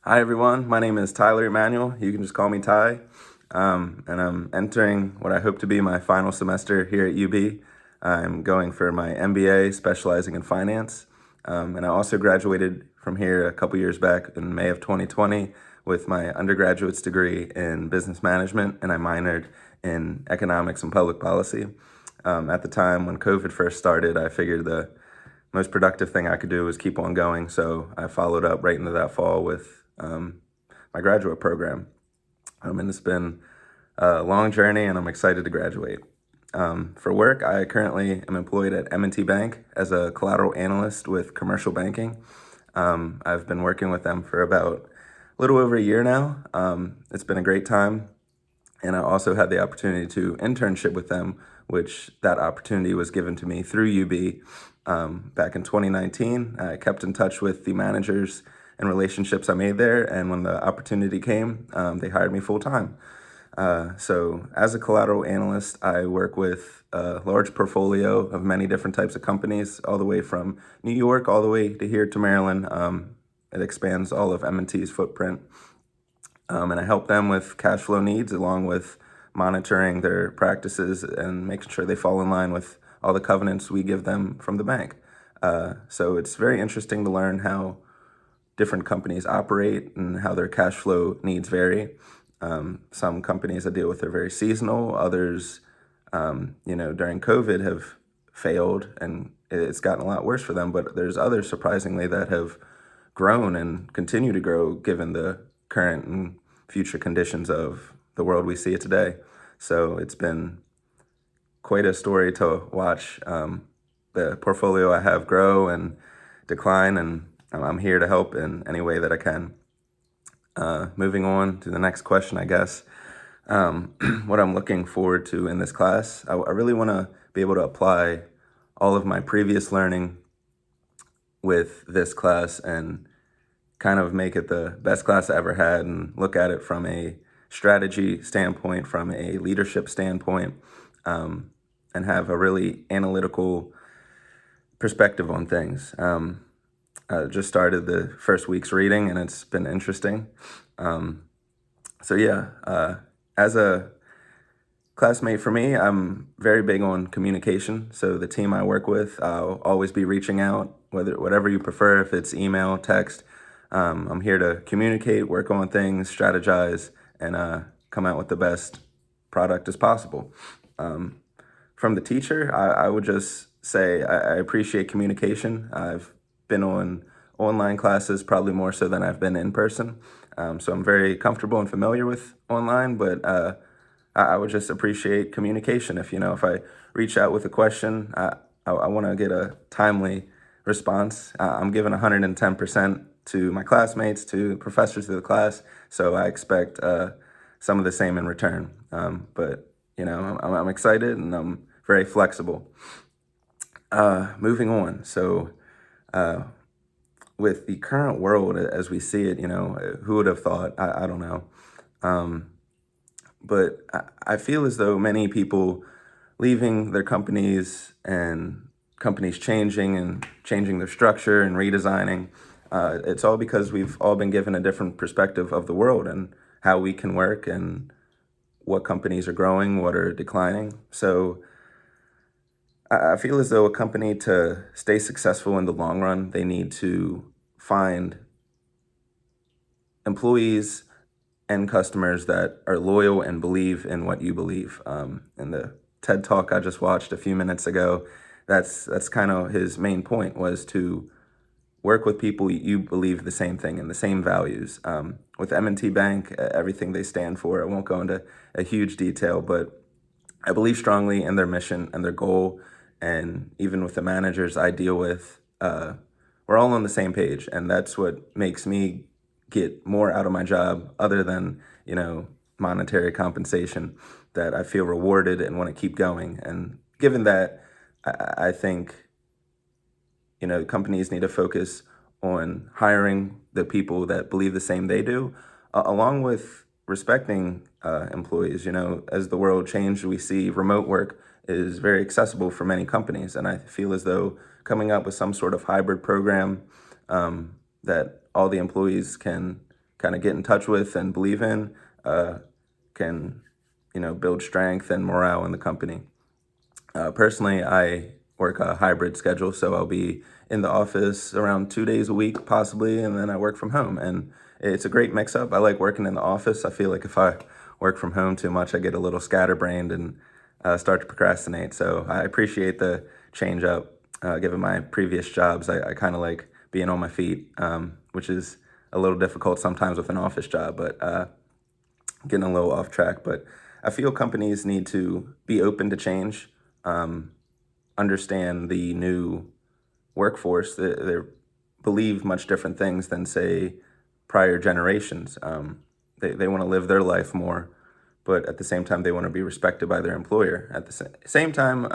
Hi everyone, my name is Tyler Emanuel. You can just call me Ty. And I'm entering what I hope to be my final semester here at UB. I'm going for my MBA, specializing in finance. And I also graduated from here a couple years back in May of 2020 with my undergraduate's degree in business management, and I minored in economics and public policy. At the time when COVID first started, I figured the most productive thing I could do was keep on going. So I followed up right into that fall with my graduate program. And it's been a long journey, and I'm excited to graduate. For work, I currently am employed at M&T Bank as a collateral analyst with commercial banking. I've been working with them for about a little over a year now. It's been a great time. And I also had the opportunity to internship with them, which that opportunity was given to me through UB back in 2019. I kept in touch with the managers and relationships I made there, and when the opportunity came, they hired me full time. So as a collateral analyst, I work with a large portfolio of many different types of companies, all the way from New York all the way to here to Maryland. It expands all of M&T's footprint. And I help them with cash flow needs, along with monitoring their practices and making sure they fall in line with all the covenants we give them from the bank. So it's very interesting to learn how different companies operate and how their cash flow needs vary. Some companies I deal with are very seasonal. Others, during COVID have failed, and it's gotten a lot worse for them. But there's others, surprisingly, that have grown and continue to grow given the current and future conditions of the world we see today. So it's been quite a story to watch the portfolio I have grow and decline, and I'm here to help in any way that I can. Moving on to the next question, I guess. What I'm looking forward to in this class, I really want to be able to apply all of my previous learning with this class and kind of make it the best class I ever had, and look at it from a strategy standpoint, from a leadership standpoint, and have a really analytical perspective on things. I just started the first week's reading, and it's been interesting. As a classmate, for me, I'm very big on communication. So the team I work with, I'll always be reaching out, whatever you prefer, if it's email, text. I'm here to communicate, work on things, strategize, and come out with the best product as possible. From the teacher, I would just say I appreciate communication. I've been on online classes probably more so than I've been in person. So I'm very comfortable and familiar with online, but I would just appreciate communication. If I reach out with a question, I want to get a timely response. I'm giving 110% to my classmates, to professors of the class, so I expect some of the same in return. But I'm excited, and I'm very flexible. Moving on. So with the current world as we see it, who would have thought? I don't know. But I feel as though many people leaving their companies and companies changing their structure and redesigning, it's all because we've all been given a different perspective of the world and how we can work and what companies are growing, what are declining. So I feel as though a company, to stay successful in the long run, they need to find employees and customers that are loyal and believe in what you believe. In the TED Talk I just watched a few minutes ago, that's kind of his main point, was to work with people you believe the same thing and the same values. With M&T Bank, everything they stand for, I won't go into a huge detail, but I believe strongly in their mission and their goal. And even with the managers I deal with, we're all on the same page. And that's what makes me get more out of my job, other than, monetary compensation, that I feel rewarded and want to keep going. And given that, I think, companies need to focus on hiring the people that believe the same they do, along with respecting employees. As the world changed, we see remote work is very accessible for many companies. And I feel as though coming up with some sort of hybrid program that all the employees can kind of get in touch with and believe in can, build strength and morale in the company. Personally, I work a hybrid schedule, so I'll be in the office around 2 days a week, possibly, and then I work from home. And it's a great mix up. I like working in the office. I feel like if I work from home too much, I get a little scatterbrained and start to procrastinate. So I appreciate the change up. Given my previous jobs, I kind of like being on my feet, which is a little difficult sometimes with an office job, but getting a little off track. But I feel companies need to be open to change, understand the new workforce. They believe much different things than, say, prior generations. They want to live their life more, but at the same time, they want to be respected by their employer. At the same time,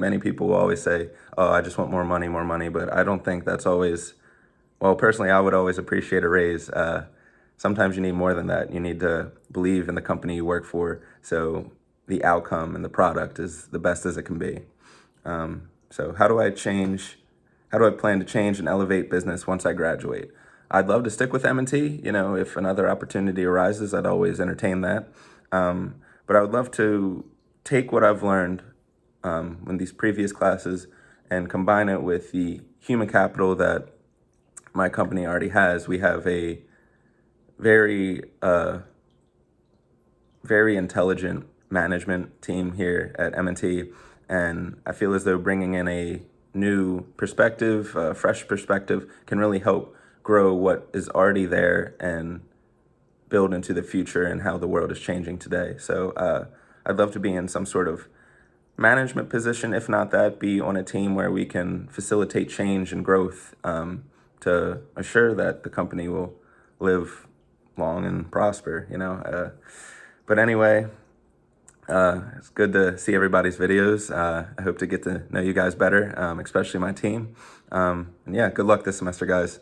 many people will always say, oh, I just want more money, but I don't think that's always, well, personally, I would always appreciate a raise. Sometimes you need more than that. You need to believe in the company you work for, so the outcome and the product is the best as it can be. So how do I plan to change and elevate business once I graduate? I'd love to stick with M&T. If another opportunity arises, I'd always entertain that. But I would love to take what I've learned in these previous classes and combine it with the human capital that my company already has. We have a very, very intelligent management team here at M&T, and I feel as though bringing in a new perspective, fresh perspective, can really help grow what is already there and build into the future and how the world is changing today. So I'd love to be in some sort of management position, if not that, be on a team where we can facilitate change and growth to assure that the company will live long and prosper, But anyway, it's good to see everybody's videos. I hope to get to know you guys better, especially my team. And yeah, good luck this semester, guys.